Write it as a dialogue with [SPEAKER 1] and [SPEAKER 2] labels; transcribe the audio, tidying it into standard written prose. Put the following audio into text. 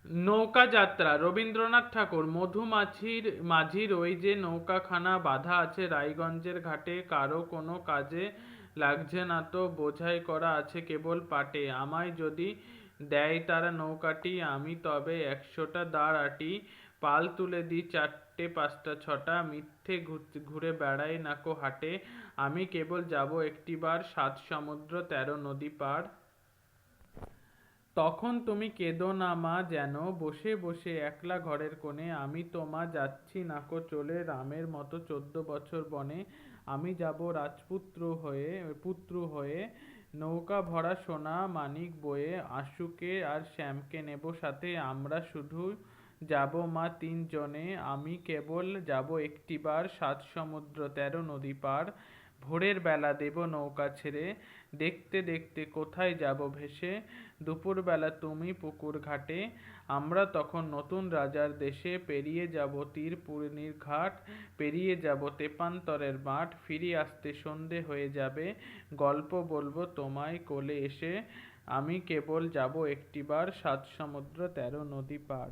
[SPEAKER 1] নৌকা যাত্রা রবীন্দ্রনাথ ঠাকুর। মাঝির ওই যে নৌকাখানা বাঁধা আছে রায়গঞ্জের ঘাটে, কারো কোনো কাজে লাগছে না তো, বোঝাই করা আছে কেবল পাটে। আমায় যদি দেয় তারা নৌকাটি, আমি তবে 100টা দাঁড় আটি। পাল তুলে দিই 4টে 5টা 6টা, মিথ্যে ঘুরে বেড়াই নাকো হাটে। আমি কেবল যাব একটিবার, 7 সমুদ্র 13 নদী পার। তখন তুমি কেঁদো না মা যেন, বসে বসে একলা ঘরের কোণে। আমি তো মা যাচ্ছি নাকো চলে, রামের মতো 14 বছর বনে। আমি যাব পুত্র হয়ে, নৌকা ভরা সোনা মানিক বয়ে। আশুকে আর শ্যামকে নেব সাথে, আমরা শুধু যাব মা 3 জনে। আমি কেবল যাব একটিবার, 7 সমুদ্র 13 নদী পার। ভোরের বেলা দেব নৌকা ছেড়ে, দেখতে দেখতে কোথায় যাব ভেসে। দুপুরবেলা তুমি পুকুর ঘাটে, আমরা তখন নতুন রাজার দেশে। পেরিয়ে যাব তীরপুরনির ঘাট, পেরিয়ে যাব তেপান্তরের মাঠ। ফিরে আসতে সন্ধে হয়ে যাবে, গল্প বলবো তোমায় কোলে এসে। আমি কেবল যাব একটিবার, 7 সমুদ্র 13 নদী পার।